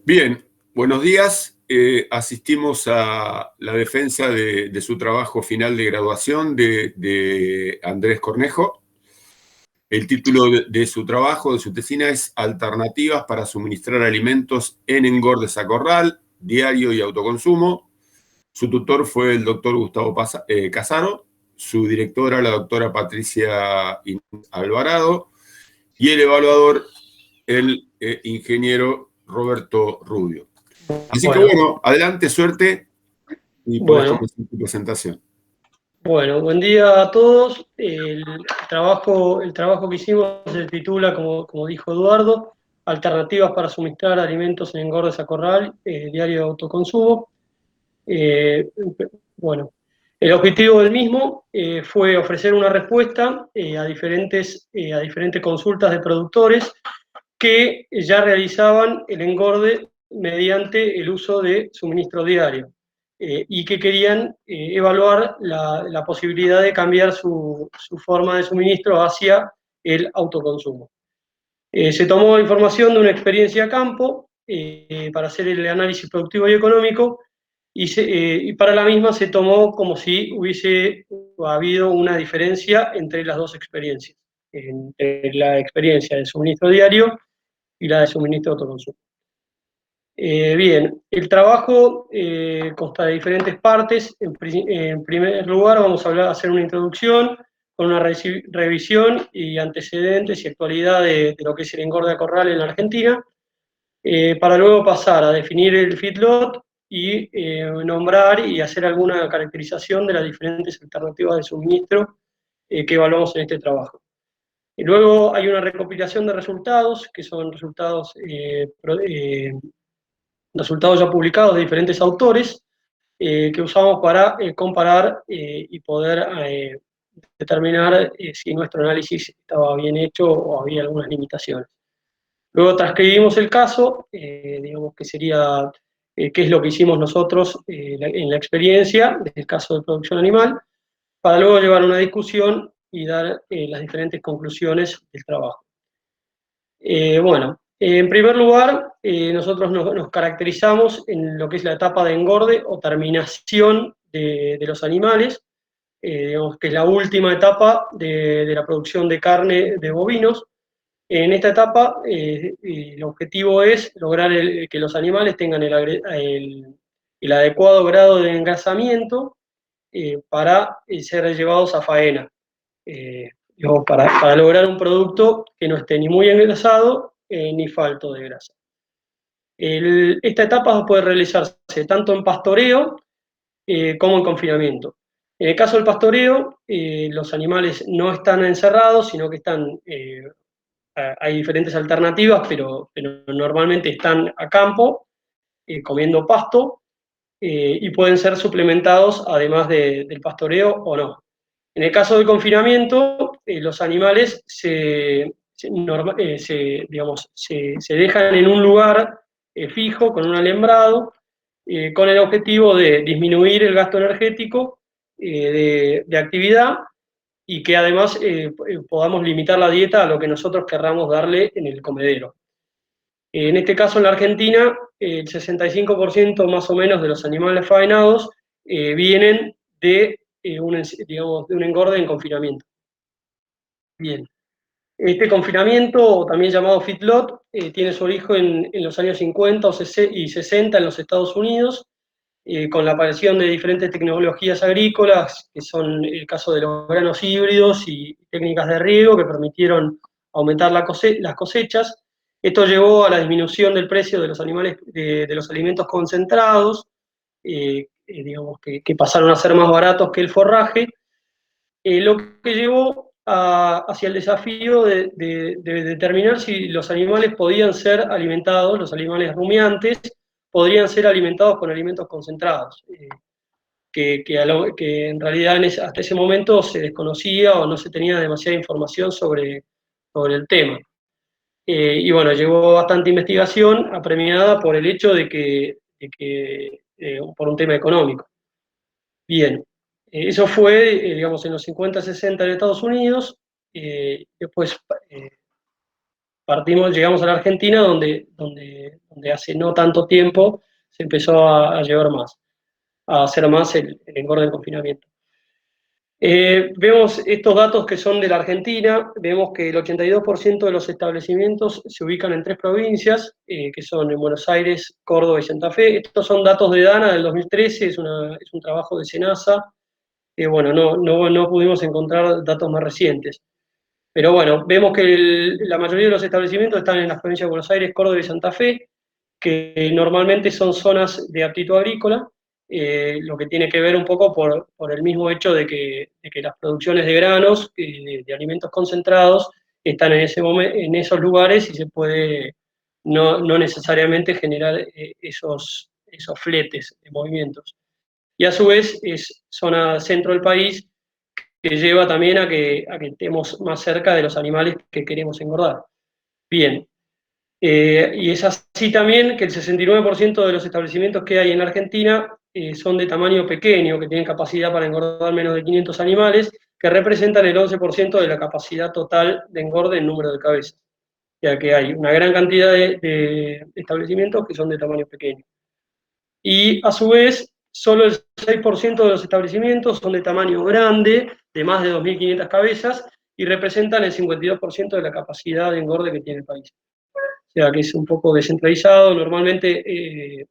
Bien, buenos días. Asistimos a la defensa de su trabajo final de graduación de Andrés Cornejo. El título de su trabajo, de su tesina, es Alternativas para suministrar alimentos en engordes a corral, diario y autoconsumo. Su tutor fue el doctor Gustavo Casaro, su directora, la doctora Patricia Alvarado, y el evaluador, el ingeniero Roberto Rubio. Así que Bueno, bueno, adelante, suerte y podés bueno, comenzar tu presentación. bueno, buen día a todos. El trabajo que hicimos se titula, como dijo Eduardo, Alternativas para suministrar alimentos en engordes a corral, diario de autoconsumo. Eh, bueno, el objetivo del mismo fue ofrecer una respuesta a diferentes consultas de productores que ya realizaban el engorde mediante el uso de suministro diario y que querían evaluar la posibilidad de cambiar su forma de suministro hacia el autoconsumo. Se tomó información de una experiencia a campo para hacer el análisis productivo y económico y para la misma se tomó como si hubiese habido una diferencia entre las dos experiencias, entre la experiencia de suministro diario y la de suministro de autoconsumo. Bien, el trabajo consta de diferentes partes. En primer lugar, vamos a hacer una introducción con una revisión y antecedentes y actualidad de lo que es el engorde a corral en la Argentina, para luego pasar a definir el feedlot y nombrar y hacer alguna caracterización de las diferentes alternativas de suministro que evaluamos en este trabajo. Y luego hay una recopilación de resultados, que son resultados ya publicados de diferentes autores, que usamos para comparar y poder determinar si nuestro análisis estaba bien hecho o había algunas limitaciones. Luego transcribimos el caso, digamos que sería qué es lo que hicimos nosotros en la experiencia del caso de producción animal, para luego llevar una discusión y dar las diferentes conclusiones del trabajo. Bueno, en primer lugar, nosotros nos caracterizamos en lo que es la etapa de engorde o terminación de los animales, digamos que es la última etapa de la producción de carne de bovinos. En esta etapa, el objetivo es lograr que los animales tengan el adecuado grado de engrasamiento para ser llevados a faena. Para lograr un producto que no esté ni muy engrasado ni falto de grasa. Esta etapa puede realizarse tanto en pastoreo como en confinamiento. En el caso del pastoreo, los animales no están encerrados, sino que hay diferentes alternativas, pero normalmente están a campo, comiendo pasto, y pueden ser suplementados además del pastoreo o no. En el caso del confinamiento, los animales se dejan en un lugar fijo, con un alambrado, con el objetivo de disminuir el gasto energético de actividad y que además podamos limitar la dieta a lo que nosotros querramos darle en el comedero. En este caso, en la Argentina, el 65% más o menos de los animales faenados vienen de un engorde en confinamiento. Bien. Este confinamiento, también llamado feedlot, tiene su origen en los años 50 y 60 en los Estados Unidos, con la aparición de diferentes tecnologías agrícolas, que son el caso de los granos híbridos y técnicas de riego que permitieron aumentar las cosechas. Esto llevó a la disminución del precio de los animales, de los alimentos concentrados, digamos que pasaron a ser más baratos que el forraje, lo que llevó hacia el desafío de determinar si los animales podían ser alimentados, los animales rumiantes, podrían ser alimentados con alimentos concentrados, que en realidad hasta ese momento se desconocía o no se tenía demasiada información sobre el tema. Y bueno, llevó bastante investigación apremiada por el hecho por un tema económico. Bien, eso fue, digamos, en los 50-60 en Estados Unidos. Después llegamos a la Argentina, donde hace no tanto tiempo se empezó a llevar más, a hacer más el engorde del confinamiento. Vemos estos datos que son de la Argentina, vemos que el 82% de los establecimientos se ubican en 3 provincias, que son en Buenos Aires, Córdoba y Santa Fe. Estos son datos de DANA del 2013, es un trabajo de SENASA. Bueno, no pudimos encontrar datos más recientes. Pero bueno, vemos que la mayoría de los establecimientos están en las provincias de Buenos Aires, Córdoba y Santa Fe, que normalmente son zonas de aptitud agrícola, lo que tiene que ver un poco por el mismo hecho de que las producciones de granos, de alimentos concentrados, están en esos lugares y se puede no necesariamente generar esos fletes de movimientos. Y a su vez es zona centro del país, que lleva también a que estemos más cerca de los animales que queremos engordar. Bien, y es así también que el 69% de los establecimientos que hay en la Argentina son de tamaño pequeño, que tienen capacidad para engordar menos de 500 animales, que representan el 11% de la capacidad total de engorde en número de cabezas. O sea que hay una gran cantidad de establecimientos que son de tamaño pequeño. Y a su vez, solo el 6% de los establecimientos son de tamaño grande, de más de 2.500 cabezas, y representan el 52% de la capacidad de engorde que tiene el país. O sea que es un poco descentralizado. Normalmente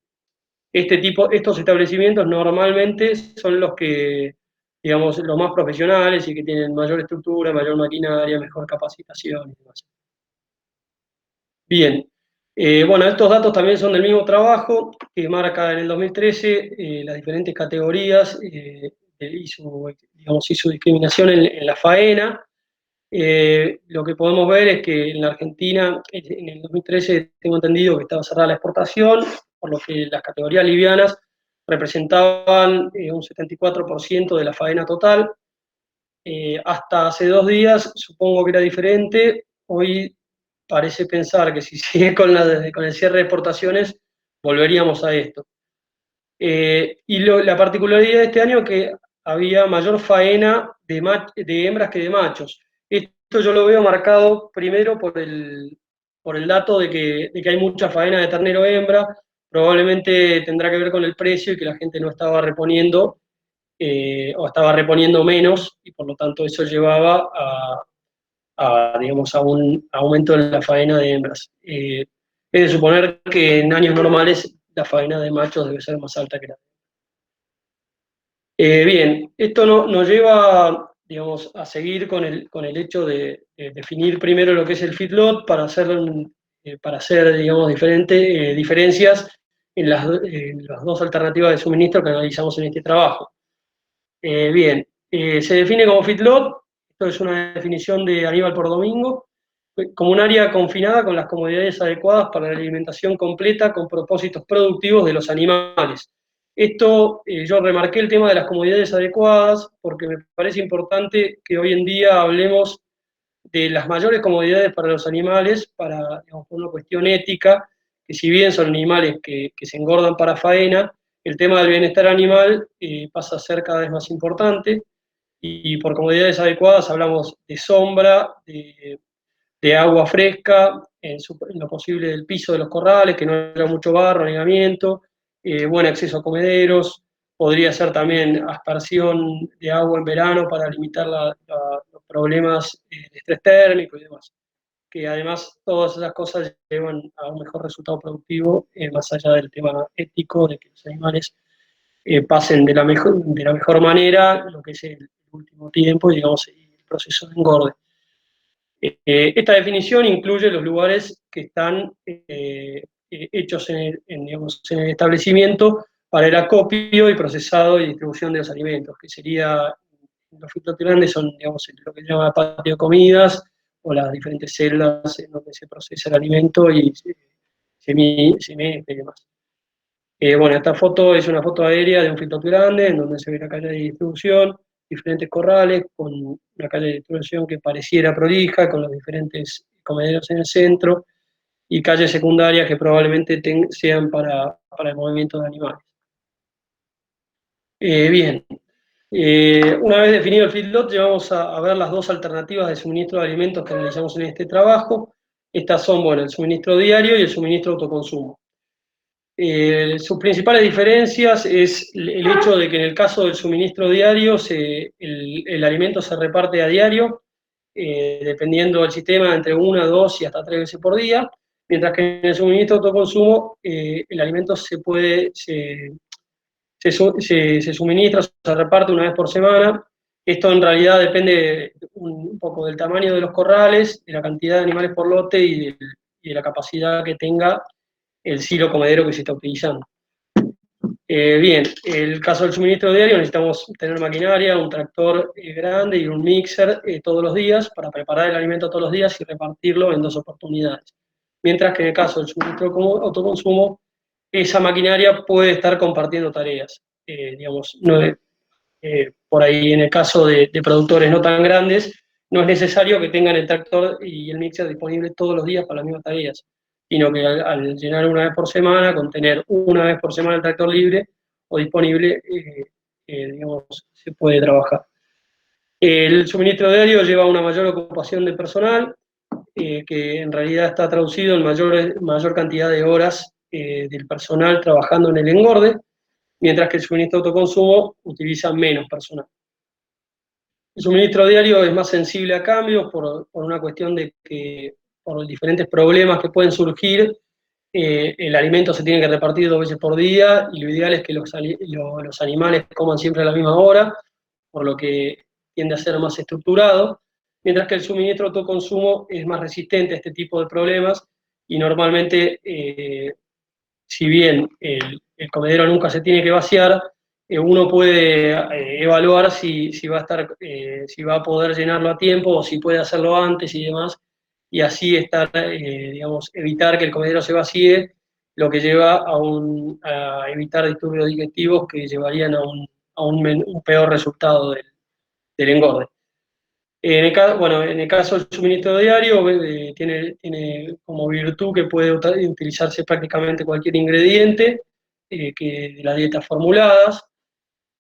estos establecimientos normalmente son los que, digamos, los más profesionales y que tienen mayor estructura, mayor maquinaria, mejor capacitación y demás. Bien, bueno, estos datos también son del mismo trabajo que marca en el 2013 las diferentes categorías y su discriminación en la faena. Lo que podemos ver es que en la Argentina, en el 2013, tengo entendido que estaba cerrada la exportación, por lo que las categorías livianas representaban un 74% de la faena total. Hasta hace 2 días supongo que era diferente. Hoy parece pensar que si sigue con el cierre de exportaciones, volveríamos a esto. Y la particularidad de este año es que había mayor faena de hembras que de machos. Esto yo lo veo marcado primero por el dato de que hay mucha faena de ternero hembra, probablemente tendrá que ver con el precio y que la gente no estaba reponiendo, o estaba reponiendo menos, y por lo tanto eso llevaba digamos, a un aumento en la faena de hembras. Es de suponer que en años normales la faena de machos debe ser más alta que la bien, esto nos lleva, digamos, a seguir con el hecho de definir primero lo que es el feedlot para hacer digamos, diferencias en las 2 alternativas de suministro que analizamos en este trabajo. Bien, se define como feedlot, esto es una definición de Aníbal por Domingo, como un área confinada con las comodidades adecuadas para la alimentación completa con propósitos productivos de los animales. Esto, yo remarqué el tema de las comodidades adecuadas porque me parece importante que hoy en día hablemos de las mayores comodidades para los animales, digamos, por una cuestión ética, que si bien son animales que se engordan para faena, el tema del bienestar animal pasa a ser cada vez más importante, y por comodidades adecuadas hablamos de sombra, de agua fresca, en lo posible del piso de los corrales, que no haya mucho barro, anegamiento, buen acceso a comederos, podría ser también aspersión de agua en verano para limitar los problemas de estrés térmico y demás. Que además todas esas cosas llevan a un mejor resultado productivo, más allá del tema ético, de que los animales pasen de la mejor manera lo que es el último tiempo y digamos el proceso de engorde. Esta definición incluye los lugares que están hechos en el establecimiento para el acopio y procesado y distribución de los alimentos, que sería, los feedlots grandes son, digamos, lo que se llama patio de comidas, o las diferentes celdas en donde se procesa el alimento y se mezcla y demás. Bueno, esta foto es una foto aérea de un feedlot grande, en donde se ve la calle de distribución, diferentes corrales, con una calle de distribución que pareciera prolija, con los diferentes comederos en el centro, y calles secundarias que probablemente sean para el movimiento de animales. Bien, una vez definido el feedlot, vamos a ver las 2 alternativas de suministro de alimentos que analizamos en este trabajo. Estas son, bueno, el suministro diario y el suministro autoconsumo. Sus principales diferencias es el hecho de que en el caso del suministro diario el alimento se reparte a diario, dependiendo del sistema, entre 1, 2 y hasta 3 veces por día, mientras que en el suministro autoconsumo el alimento se suministra, se reparte una vez por semana. Esto en realidad depende un poco del tamaño de los corrales, de la cantidad de animales por lote y de la capacidad que tenga el silo comedero que se está utilizando. Bien, el caso del suministro diario necesitamos tener maquinaria, un tractor grande y un mixer todos los días para preparar el alimento todos los días y repartirlo en 2 oportunidades. Mientras que en el caso del suministro autoconsumo, esa maquinaria puede estar compartiendo tareas. Digamos, por ahí en el caso de productores no tan grandes, no es necesario que tengan el tractor y el mixer disponibles todos los días para las mismas tareas, sino que al llenar una vez por semana, con tener una vez por semana el tractor libre o disponible, digamos, se puede trabajar. El suministro diario lleva una mayor ocupación de personal, que en realidad está traducido en mayor cantidad de horas del personal trabajando en el engorde, mientras que el suministro autoconsumo utiliza menos personal. El suministro diario es más sensible a cambios por una cuestión de que, por diferentes problemas que pueden surgir, el alimento se tiene que repartir 2 veces por día y lo ideal es que los animales coman siempre a la misma hora, por lo que tiende a ser más estructurado, mientras que el suministro autoconsumo es más resistente a este tipo de problemas y normalmente, si bien el comedero nunca se tiene que vaciar, uno puede evaluar si va a poder llenarlo a tiempo o si puede hacerlo antes y demás, y así digamos, evitar que el comedero se vacíe, lo que lleva a evitar disturbios digestivos que llevarían a un peor resultado del engorde. En el caso del suministro diario, tiene como virtud que puede utilizarse prácticamente cualquier ingrediente de las dietas formuladas,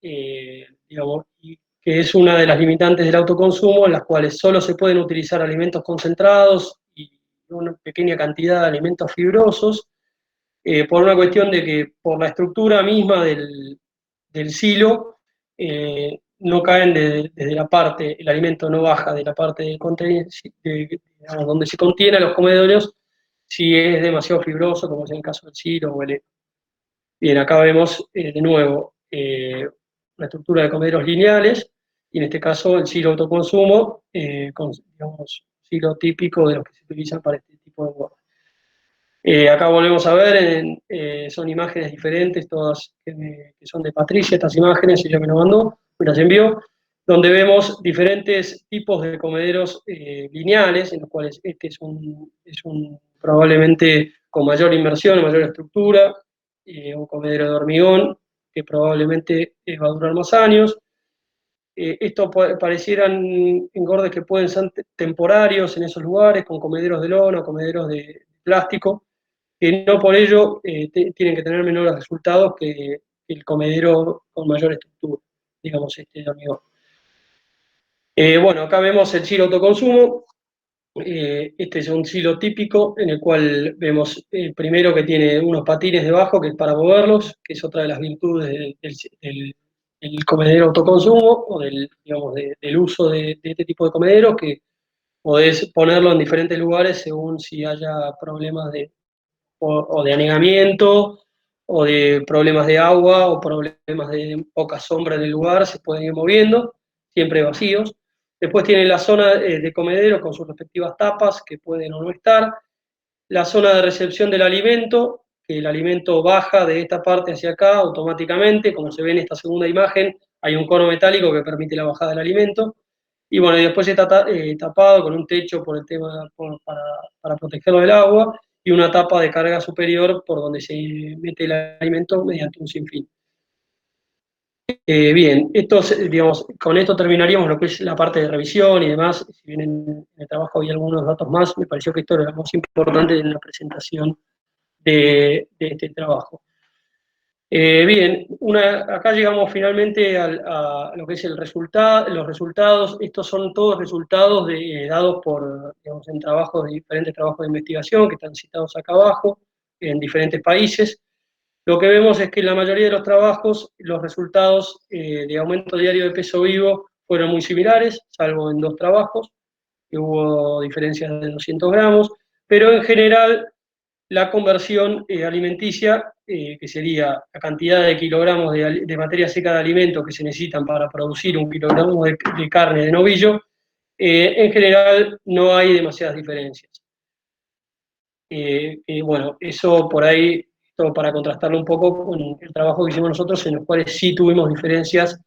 digamos, y que es una de las limitantes del autoconsumo, en las cuales solo se pueden utilizar alimentos concentrados y una pequeña cantidad de alimentos fibrosos, por una cuestión de que por la estructura misma del silo, no caen desde la parte, el alimento no baja de la parte digamos, donde se contiene a los comederos, si es demasiado fibroso, como es en el caso del silo o el heno. Bien, acá vemos de nuevo la estructura de comederos lineales, y en este caso el silo autoconsumo, digamos, silo típico de los que se utilizan para este tipo de engorde. Acá volvemos a ver, son imágenes diferentes, todas que son de Patricia, estas imágenes, ella me lo mandó, me las envió, donde vemos diferentes tipos de comederos lineales, en los cuales este es un probablemente con mayor inversión, mayor estructura, un comedero de hormigón, que probablemente va a durar más años. Esto parecieran engordes que pueden ser temporarios en esos lugares, con comederos de lona, comederos de plástico, que no por ello tienen que tener menores resultados que el comedero con mayor estructura, digamos, de hormigón. Bueno, acá vemos el silo autoconsumo. Este es un silo típico en el cual vemos primero que tiene unos patines debajo, que es para moverlos, que es otra de las virtudes del comedero autoconsumo, o digamos, del uso de este tipo de comederos, que podés ponerlo en diferentes lugares según si haya problemas o de anegamiento, o de problemas de agua, o problemas de poca sombra en el lugar, se pueden ir moviendo, siempre vacíos. Después tiene la zona de comedero con sus respectivas tapas, que pueden o no estar. La zona de recepción del alimento, que el alimento baja de esta parte hacia acá automáticamente, como se ve en esta segunda imagen, hay un cono metálico que permite la bajada del alimento. Y bueno, y después está tapado con un techo por el tema para protegerlo del agua, y una tapa de carga superior por donde se mete el alimento mediante un sinfín. Bien, digamos, con esto terminaríamos lo que es la parte de revisión y demás. Si bien en el trabajo había algunos datos más, me pareció que esto era lo más importante en la presentación de este trabajo. Bien, acá llegamos finalmente a lo que es los resultados. Estos son todos resultados dados por, digamos, en diferentes trabajos de investigación que están citados acá abajo, en diferentes países. Lo que vemos es que en la mayoría de los trabajos los resultados de aumento diario de peso vivo fueron muy similares, salvo en 2 trabajos, que hubo diferencias de 200 gramos, pero en general la conversión alimenticia, que sería la cantidad de kilogramos de materia seca de alimento que se necesitan para producir 1 kilogramo de carne de novillo, en general no hay demasiadas diferencias. Bueno, eso por ahí, todo para contrastarlo un poco con el trabajo que hicimos nosotros, en los cuales sí tuvimos diferencias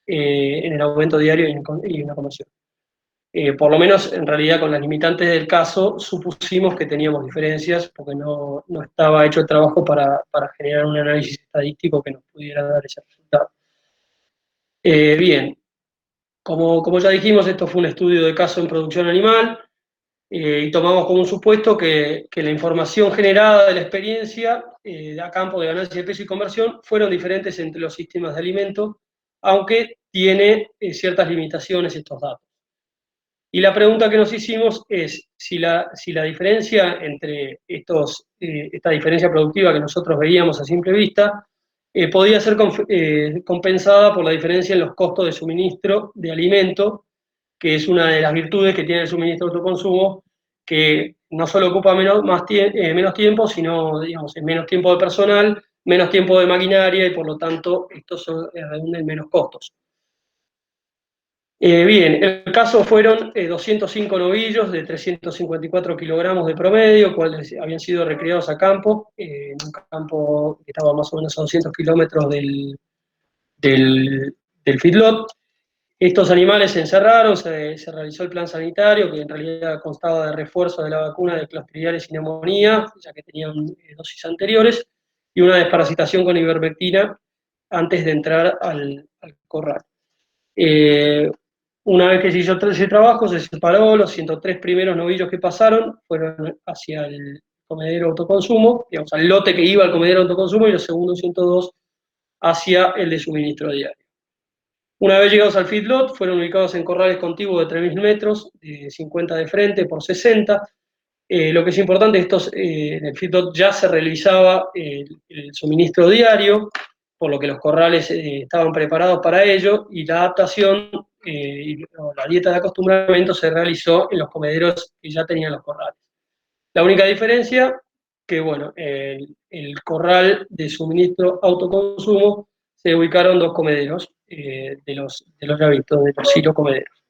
en el aumento diario y en la conversión. Por lo menos, en realidad, con las limitantes del caso, supusimos que teníamos diferencias, porque no estaba hecho el trabajo para generar un análisis estadístico que nos pudiera dar ese resultado. Bien, como ya dijimos, esto fue un estudio de caso en producción animal, y tomamos como un supuesto que la información generada de la experiencia a campo de ganancia de peso y conversión fueron diferentes entre los sistemas de alimentos, aunque tiene ciertas limitaciones estos datos. Y la pregunta que nos hicimos es si la diferencia entre esta diferencia productiva que nosotros veíamos a simple vista podía ser compensada por la diferencia en los costos de suministro de alimento, que es una de las virtudes que tiene el suministro de autoconsumo, que no solo ocupa menos tiempo, sino, digamos, en menos tiempo de personal, menos tiempo de maquinaria, y por lo tanto esto redunda en menos costos. Bien, el caso fueron 205 novillos de 354 kilogramos de promedio, cuales habían sido recriados a campo, en un campo que estaba más o menos a 200 kilómetros del feedlot. Estos animales se encerraron, se realizó el plan sanitario, que en realidad constaba de refuerzo de la vacuna de clostridiales y neumonía, ya que tenían dosis anteriores, y una desparasitación con ivermectina antes de entrar al corral. Una vez que se hizo ese trabajo, se separó. Los 103 primeros novillos que pasaron fueron hacia el comedero autoconsumo, digamos, al lote que iba al comedero autoconsumo, y los segundos 102 hacia el de suministro diario. Una vez llegados al feedlot, fueron ubicados en corrales contiguos de 3.000 metros, de 50 de frente por 60. Lo que es importante, en el feedlot ya se realizaba el suministro diario, por lo que los corrales estaban preparados para ello, y la adaptación la dieta de acostumbramiento se realizó en los comederos que ya tenían los corrales. La única diferencia, que bueno, el corral de suministro autoconsumo se ubicaron 2 comederos de los ya vistos, de los silocomederos.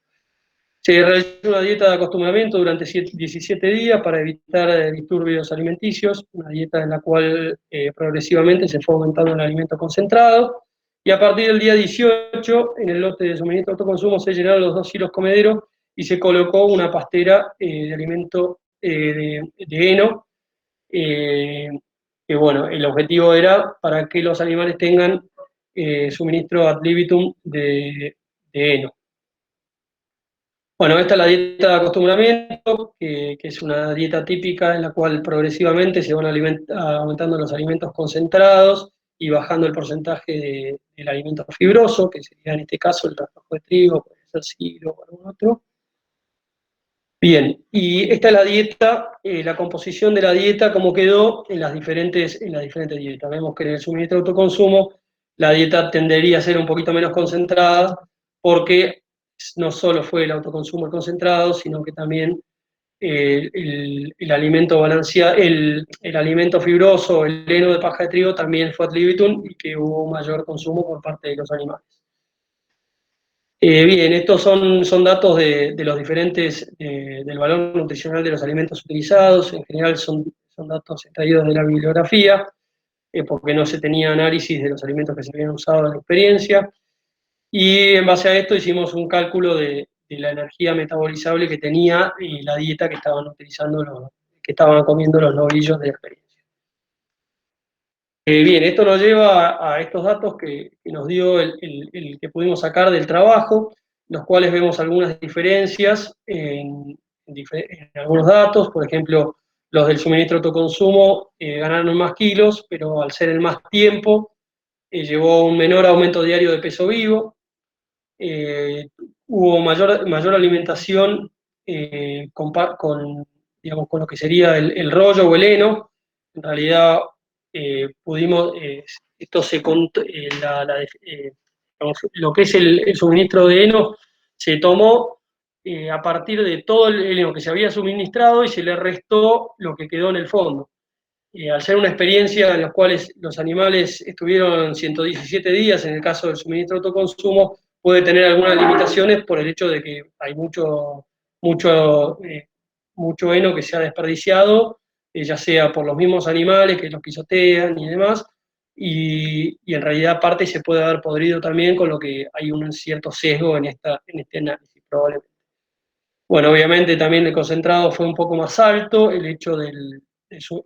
Se realizó una dieta de acostumbramiento durante 17 días para evitar disturbios alimenticios, una dieta en la cual progresivamente se fue aumentando el alimento concentrado, y a partir del día 18, en el lote de suministro autoconsumo, se llenaron los 2 silos comederos y se colocó una pastera de alimento de heno, que bueno, el objetivo era para que los animales tengan suministro ad libitum de heno. Bueno, esta es la dieta de acostumbramiento, que es una dieta típica en la cual progresivamente se van aumentando los alimentos concentrados y bajando el porcentaje del alimento fibroso, que sería en este caso el rastrojo de trigo, puede ser siglo o algún otro. Bien, y esta es la dieta, la composición de la dieta, cómo quedó en las diferentes dietas. Vemos que en el suministro de autoconsumo la dieta tendería a ser un poquito menos concentrada, porque no solo fue el autoconsumo el concentrado, sino que también el alimento balanceado, el alimento fibroso, el heno de paja de trigo, también fue ad libitum, y que hubo mayor consumo por parte de los animales. Bien, estos son datos de los diferentes, del valor nutricional de los alimentos utilizados. En general son datos extraídos de la bibliografía, porque no se tenía análisis de los alimentos que se habían usado en la experiencia. Y en base a esto hicimos un cálculo de la energía metabolizable que tenía la dieta que estaban utilizando, que estaban comiendo los novillos de la experiencia. Bien, esto nos lleva a estos datos que nos dio el que pudimos sacar del trabajo, los cuales vemos algunas diferencias en algunos datos. Por ejemplo, los del suministro autoconsumo ganaron más kilos, pero al ser el más tiempo, llevó a un menor aumento diario de peso vivo, hubo mayor alimentación digamos, con lo que sería el rollo o el heno. En realidad pudimos, esto se digamos, lo que es el suministro de heno se tomó a partir de todo el heno que se había suministrado y se le restó lo que quedó en el fondo. Al ser una experiencia en la cual los animales estuvieron 117 días, en el caso del suministro de autoconsumo, puede tener algunas limitaciones por el hecho de que hay mucho heno que se ha desperdiciado, ya sea por los mismos animales que los pisotean y demás, y en realidad parte se puede haber podrido también, con lo que hay un cierto sesgo en este análisis, probablemente. Bueno, obviamente también el concentrado fue un poco más alto, el hecho del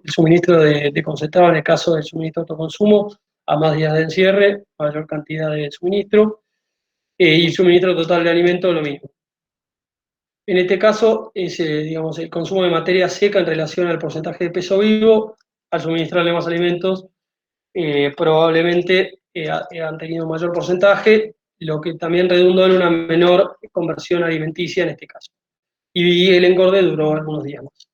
suministro de concentrado en el caso del suministro de autoconsumo, a más días de encierre, mayor cantidad de suministro, y suministro total de alimentos lo mismo. En este caso es, digamos, el consumo de materia seca en relación al porcentaje de peso vivo. Al suministrarle más alimentos, probablemente han tenido mayor porcentaje, lo que también redundó en una menor conversión alimenticia en este caso. Y el engorde duró algunos días más.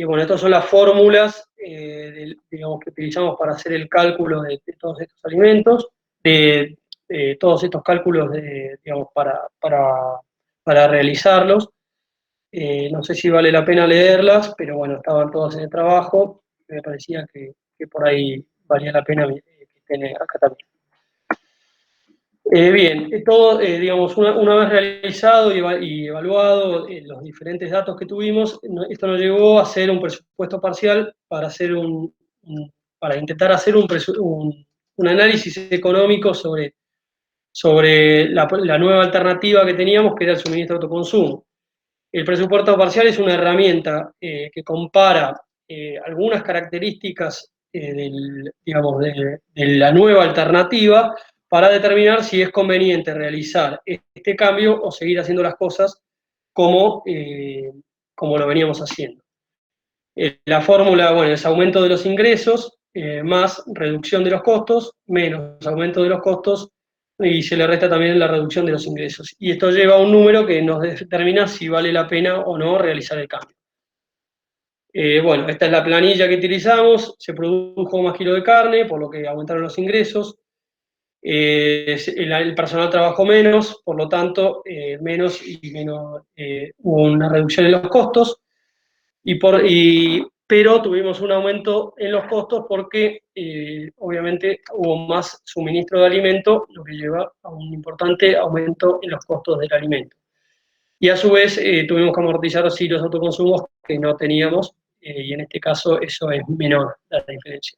Bueno, estas son las fórmulas digamos, que utilizamos para hacer el cálculo de todos estos alimentos, de todos estos cálculos digamos, para realizarlos. No sé si vale la pena leerlas, pero bueno, estaban todas en el trabajo. Me parecía que por ahí valía la pena que estén acá también. Bien, todo, digamos, una vez realizado y evaluado los diferentes datos que tuvimos, esto nos llevó a hacer un presupuesto parcial para intentar hacer un análisis económico sobre la nueva alternativa que teníamos, que era el suministro de autoconsumo. El presupuesto parcial es una herramienta que compara algunas características digamos, de la nueva alternativa para determinar si es conveniente realizar este cambio o seguir haciendo las cosas como lo veníamos haciendo. La fórmula, bueno, es aumento de los ingresos más reducción de los costos, menos aumento de los costos, y se le resta también la reducción de los ingresos. Y esto lleva a un número que nos determina si vale la pena o no realizar el cambio. Bueno, esta es la planilla que utilizamos. Se produjo más kilo de carne, por lo que aumentaron los ingresos. El personal trabajó menos, por lo tanto, hubo una reducción en los costos. Pero tuvimos un aumento en los costos porque obviamente hubo más suministro de alimento, lo que lleva a un importante aumento en los costos del alimento. Y a su vez tuvimos que amortizar así los autoconsumos que no teníamos, y en este caso eso es menor, la diferencia.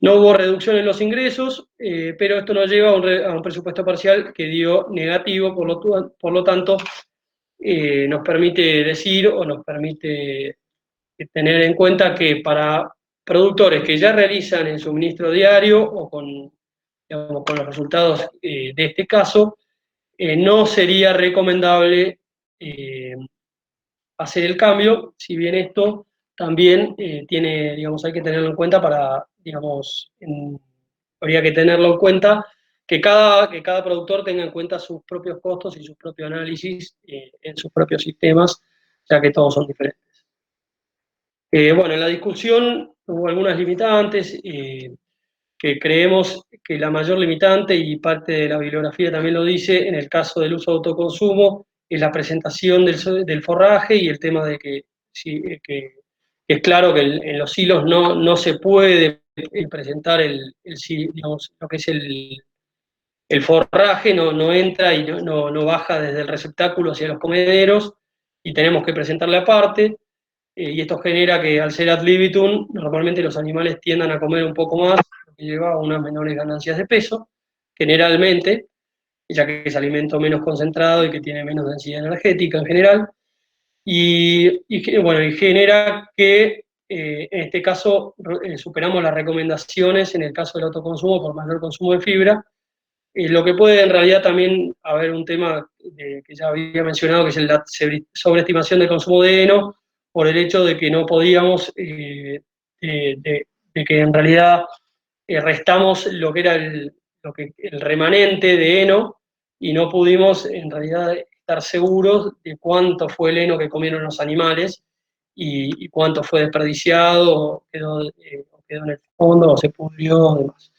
No hubo reducción en los ingresos, pero esto nos lleva a un presupuesto parcial que dio negativo, por lo tanto nos permite decir o nos permite tener en cuenta que para productores que ya realizan el suministro diario o con los resultados de este caso, no sería recomendable hacer el cambio, si bien esto también hay que tenerlo en cuenta habría que tenerlo en cuenta que cada productor tenga en cuenta sus propios costos y sus propios análisis en sus propios sistemas, ya que todos son diferentes. Bueno, en la discusión hubo algunas limitantes, que creemos que la mayor limitante, y parte de la bibliografía también lo dice, en el caso del uso de autoconsumo, es la presentación del forraje y el tema de que es claro que en los silos no se puede presentar digamos, lo que es el forraje, no entra y no baja desde el receptáculo hacia los comederos, y tenemos que presentarle aparte. Y esto genera que al ser ad libitum, normalmente los animales tiendan a comer un poco más, lo que lleva a unas menores ganancias de peso, generalmente, ya que es alimento menos concentrado y que tiene menos densidad energética en general, y genera que en este caso superamos las recomendaciones en el caso del autoconsumo por mayor consumo de fibra, lo que puede en realidad también haber un tema que ya había mencionado, que es la sobreestimación del consumo de heno, por el hecho de que no podíamos, de que en realidad restamos lo que era el remanente de heno y no pudimos en realidad estar seguros de cuánto fue el heno que comieron los animales y cuánto fue desperdiciado o quedó en el fondo o se pudrió demás.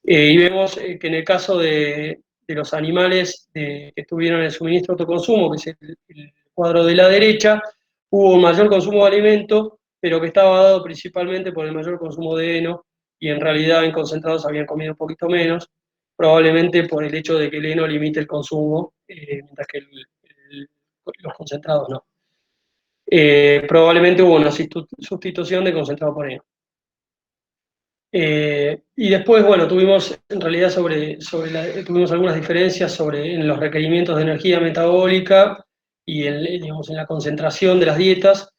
Y vemos que en el caso de los animales que estuvieron en el suministro autoconsumo, que es el cuadro de la derecha, hubo un mayor consumo de alimento, pero que estaba dado principalmente por el mayor consumo de heno, y en realidad en concentrados habían comido un poquito menos, probablemente por el hecho de que el heno limite el consumo, mientras que los concentrados no. Probablemente hubo una sustitución de concentrado por heno. Y después, bueno, tuvimos en realidad tuvimos algunas diferencias en los requerimientos de energía metabólica y digamos, en la concentración de las dietas,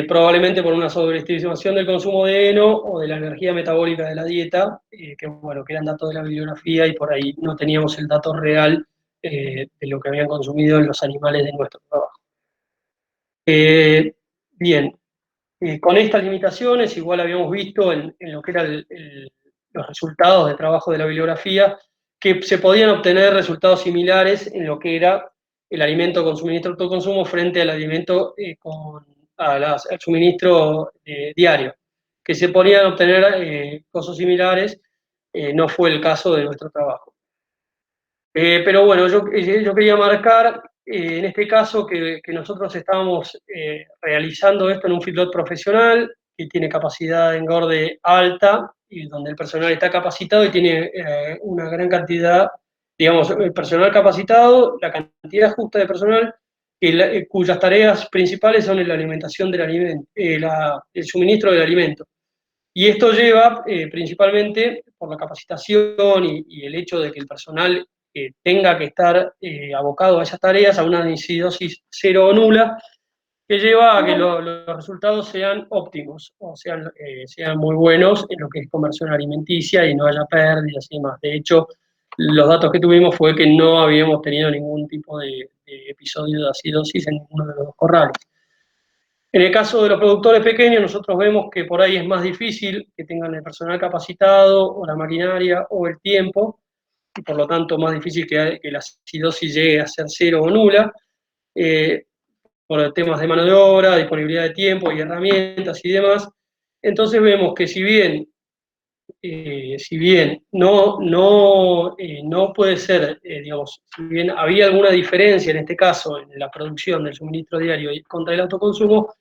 probablemente por una sobreestimación del consumo de heno o de la energía metabólica de la dieta, que bueno, que eran datos de la bibliografía y por ahí no teníamos el dato real de lo que habían consumido en los animales de nuestro trabajo. Bien, con estas limitaciones, igual habíamos visto en lo que eran los resultados de trabajo de la bibliografía, que se podían obtener resultados similares en lo que era el alimento con suministro autoconsumo frente al alimento al suministro diario. Que se podían obtener cosas similares, no fue el caso de nuestro trabajo. Pero bueno, yo quería marcar en este caso que nosotros estábamos realizando esto en un feedlot profesional que tiene capacidad de engorde alta y donde el personal está capacitado y tiene una gran cantidad, digamos, el personal capacitado, la cantidad justa de personal cuyas tareas principales son la alimentación del alimento, el suministro del alimento. Y esto lleva principalmente por la capacitación y el hecho de que el personal tenga que estar abocado a esas tareas, a una acidosis cero o nula, que lleva a que los resultados sean óptimos, o sean muy buenos en lo que es conversión alimenticia y no haya pérdidas y demás. De hecho, los datos que tuvimos fue que no habíamos tenido ningún tipo de episodio de acidosis en ninguno de los dos corrales. En el caso de los productores pequeños, nosotros vemos que por ahí es más difícil que tengan el personal capacitado, o la maquinaria, o el tiempo, y por lo tanto más difícil que la acidosis llegue a ser cero o nula, por temas de mano de obra, disponibilidad de tiempo y herramientas y demás. Entonces vemos que si bien no puede ser, digamos, si bien había alguna diferencia en este caso en la producción del suministro diario contra el autoconsumo,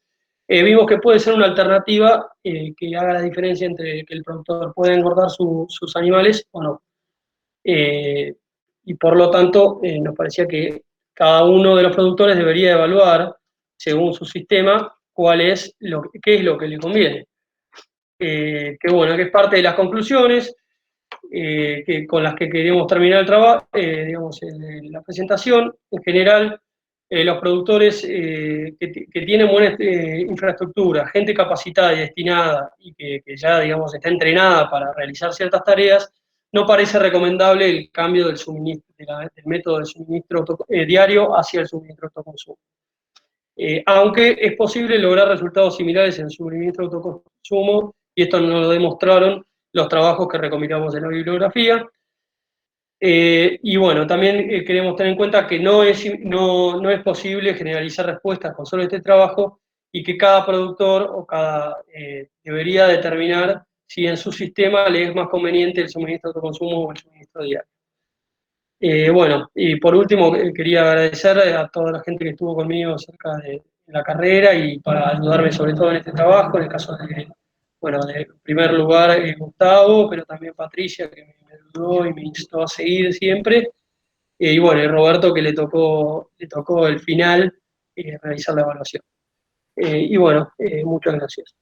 vimos que puede ser una alternativa que haga la diferencia entre que el productor pueda engordar sus animales o no. Y por lo tanto, nos parecía que cada uno de los productores debería evaluar, según su sistema, qué es lo que le conviene. Que bueno, que es parte de las conclusiones con las que queremos terminar el trabajo, digamos, la presentación. En general, los productores que tienen buena infraestructura, gente capacitada y destinada y que ya, digamos, está entrenada para realizar ciertas tareas, no parece recomendable el cambio del suministro, del método de suministro diario hacia el suministro autoconsumo. Aunque es posible lograr resultados similares en suministro autoconsumo, y esto nos lo demostraron los trabajos que recomendamos en la bibliografía. Y bueno, también queremos tener en cuenta que no es posible generalizar respuestas con solo este trabajo y que cada productor debería determinar si en su sistema le es más conveniente el suministro autoconsumo o el suministro diario. Bueno, y por último quería agradecer a toda la gente que estuvo conmigo cerca de la carrera y para ayudarme sobre todo en este trabajo, en el caso de, bueno, de primer lugar Gustavo, pero también Patricia que me ayudó y me instó a seguir siempre, y bueno, y Roberto que le tocó el final realizar la evaluación. Y bueno, muchas gracias.